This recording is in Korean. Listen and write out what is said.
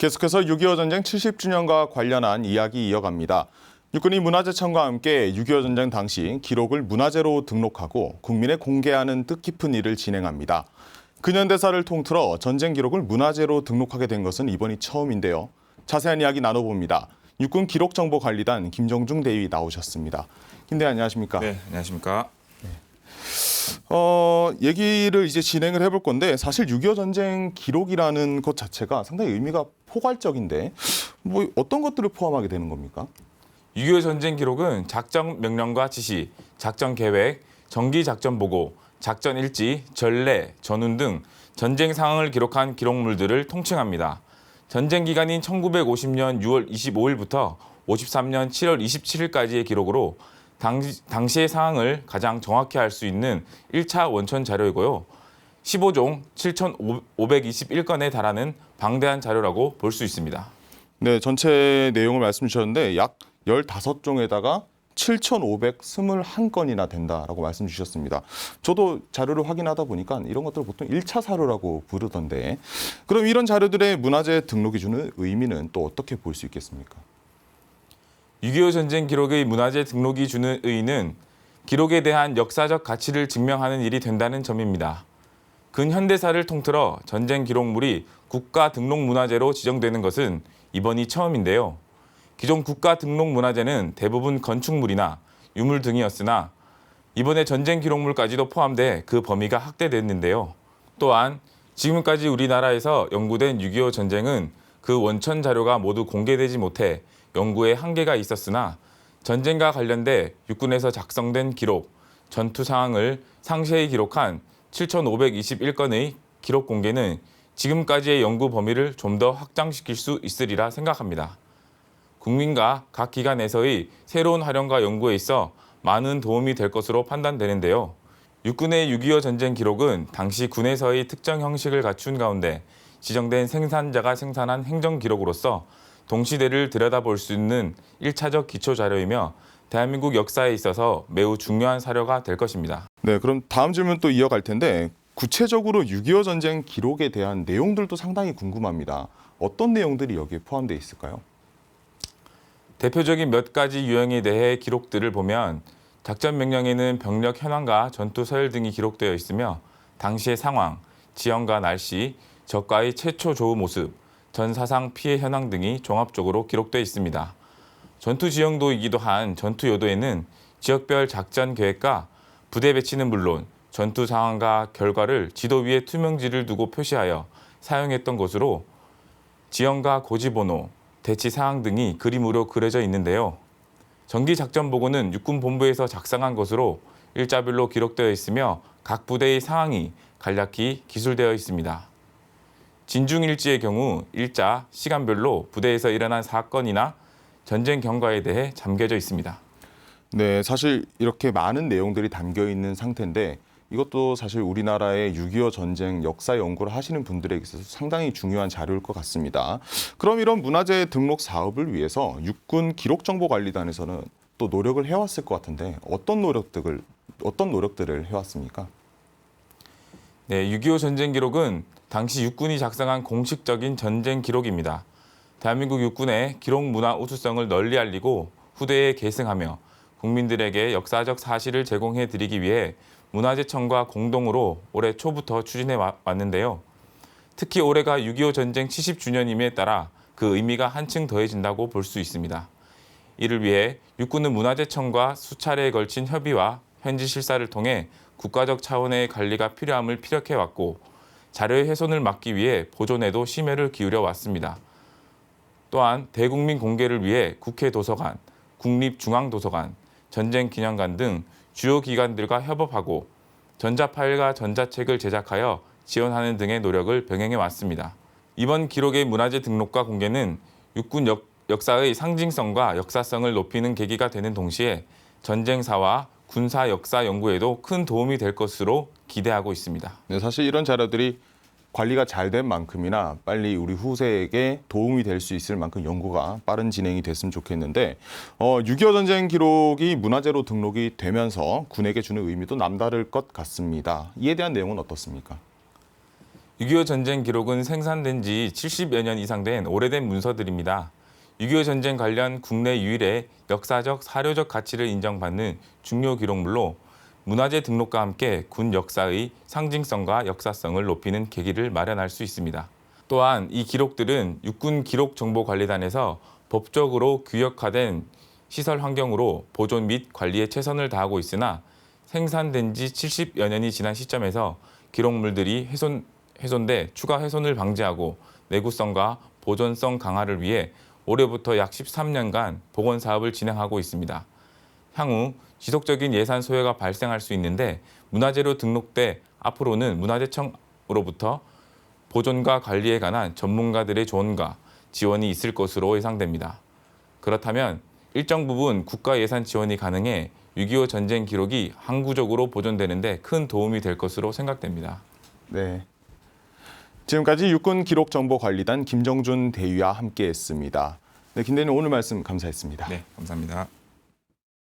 계속해서 6.25 전쟁 70주년과 관련한 이야기 이어갑니다. 육군이 문화재청과 함께 6.25 전쟁 당시 기록을 문화재로 등록하고 국민에 공개하는 뜻깊은 일을 진행합니다. 근현대사를 통틀어 전쟁 기록을 문화재로 등록하게 된 것은 이번이 처음인데요. 자세한 이야기 나눠봅니다. 육군 기록정보관리단 김정중 대위 나오셨습니다. 김 대위 안녕하십니까? 네, 안녕하십니까? 얘기를 이제 진행을 해볼 건데 사실 6.25 전쟁 기록이라는 것 자체가 상당히 의미가 포괄적인데 뭐 어떤 것들을 포함하게 되는 겁니까? 6.25 전쟁 기록은 작전 명령과 지시, 작전 계획, 정기 작전 보고, 작전 일지, 전례, 전운 등 전쟁 상황을 기록한 기록물들을 통칭합니다. 전쟁 기간인 1950년 6월 25일부터 53년 7월 27일까지의 기록으로 당시의 상황을 가장 정확히 알 수 있는 1차 원천 자료이고요. 15종 7,521건에 달하는 방대한 자료라고 볼 수 있습니다. 네, 전체 내용을 말씀 주셨는데 약 15종에다가 7,521건이나 된다라고 말씀 주셨습니다. 저도 자료를 확인하다 보니까 이런 것들을 보통 1차 사료라고 부르던데 그럼 이런 자료들의 문화재 등록이 주는 의미는 또 어떻게 볼 수 있겠습니까? 6.25 전쟁 기록의 문화재 등록이 주는 의의는 기록에 대한 역사적 가치를 증명하는 일이 된다는 점입니다. 근현대사를 통틀어 전쟁 기록물이 국가 등록 문화재로 지정되는 것은 이번이 처음인데요. 기존 국가 등록 문화재는 대부분 건축물이나 유물 등이었으나 이번에 전쟁 기록물까지도 포함돼 그 범위가 확대됐는데요. 또한 지금까지 우리나라에서 연구된 6.25 전쟁은 그 원천 자료가 모두 공개되지 못해 연구에 한계가 있었으나 전쟁과 관련돼 육군에서 작성된 기록, 전투 상황을 상세히 기록한 7,521건의 기록 공개는 지금까지의 연구 범위를 좀 더 확장시킬 수 있으리라 생각합니다. 국민과 각 기관에서의 새로운 활용과 연구에 있어 많은 도움이 될 것으로 판단되는데요. 육군의 6.25 전쟁 기록은 당시 군에서의 특정 형식을 갖춘 가운데 지정된 생산자가 생산한 행정 기록으로서 동시대를 들여다볼 수 있는 1차적 기초 자료이며 대한민국 역사에 있어서 매우 중요한 사료가 될 것입니다. 네, 그럼 다음 질문 또 이어갈 텐데 구체적으로 6.25 전쟁 기록에 대한 내용들도 상당히 궁금합니다. 어떤 내용들이 여기에 포함되어 있을까요? 대표적인 몇 가지 유형에 대해 기록들을 보면 작전 명령에는 병력 현황과 전투 서열 등이 기록되어 있으며 당시의 상황, 지형과 날씨, 적과의 최초 조우 모습, 전 사상 피해 현황 등이 종합적으로 기록되어 있습니다. 전투 지형도이기도 한 전투 요도에는 지역별 작전 계획과 부대 배치는 물론 전투 상황과 결과를 지도 위에 투명지를 두고 표시하여 사용했던 것으로 지형과 고지번호, 대치 상황 등이 그림으로 그려져 있는데요. 정기 작전 보고는 육군본부에서 작성한 것으로 일자별로 기록되어 있으며 각 부대의 상황이 간략히 기술되어 있습니다. 진중일지의 경우 일자, 시간별로 부대에서 일어난 사건이나 전쟁 경과에 대해 잠겨져 있습니다. 네, 사실 이렇게 많은 내용들이 담겨 있는 상태인데 이것도 사실 우리나라의 6.25 전쟁 역사 연구를 하시는 분들에게 있어서 상당히 중요한 자료일 것 같습니다. 그럼 이런 문화재 등록 사업을 위해서 육군 기록정보관리단에서는 또 노력을 해왔을 것 같은데 어떤 노력들을 해왔습니까? 네, 6.25 전쟁 기록은 당시 육군이 작성한 공식적인 전쟁 기록입니다. 대한민국 육군의 기록 문화 우수성을 널리 알리고 후대에 계승하며 국민들에게 역사적 사실을 제공해 드리기 위해 문화재청과 공동으로 올해 초부터 추진해 왔는데요. 특히 올해가 6.25 전쟁 70주년임에 따라 그 의미가 한층 더해진다고 볼 수 있습니다. 이를 위해 육군은 문화재청과 수차례에 걸친 협의와 현지 실사를 통해 국가적 차원의 관리가 필요함을 피력해 왔고 자료의 훼손을 막기 위해 보존에도 심혈을 기울여 왔습니다. 또한 대국민 공개를 위해 국회 도서관, 국립중앙도서관, 전쟁기념관 등 주요 기관들과 협업하고 전자파일과 전자책을 제작하여 지원하는 등의 노력을 병행해 왔습니다. 이번 기록의 문화재 등록과 공개는 육군 역사의 상징성과 역사성을 높이는 계기가 되는 동시에 전쟁사와 군사 역사 연구에도 큰 도움이 될 것으로 기대하고 있습니다. 네, 사실 이런 자료들이 관리가 잘 된 만큼이나 빨리 우리 후세에게 도움이 될 수 있을 만큼 연구가 빠른 진행이 됐으면 좋겠는데 6.25 전쟁 기록이 문화재로 등록이 되면서 군에게 주는 의미도 남다를 것 같습니다. 이에 대한 내용은 어떻습니까? 6.25 전쟁 기록은 생산된 지 70여 년 이상 된 오래된 문서들입니다. 6.25 전쟁 관련 국내 유일의 역사적, 사료적 가치를 인정받는 중요 기록물로 문화재 등록과 함께 군 역사의 상징성과 역사성을 높이는 계기를 마련할 수 있습니다. 또한 이 기록들은 육군 기록정보관리단에서 법적으로 규격화된 시설 환경으로 보존 및 관리에 최선을 다하고 있으나 생산된 지 70여 년이 지난 시점에서 기록물들이 훼손돼 추가 훼손을 방지하고 내구성과 보존성 강화를 위해 올해부터 약 13년간 복원 사업을 진행하고 있습니다. 향후 지속적인 예산 소요가 발생할 수 있는데 문화재로 등록돼 앞으로는 문화재청으로부터 보존과 관리에 관한 전문가들의 조언과 지원이 있을 것으로 예상됩니다. 그렇다면 일정 부분 국가 예산 지원이 가능해 6.25 전쟁 기록이 항구적으로 보존되는 데 큰 도움이 될 것으로 생각됩니다. 네. 지금까지 육군기록정보관리단 김정준 대위와 함께했습니다. 네, 김 대위님 오늘 말씀 감사했습니다. 네, 감사합니다.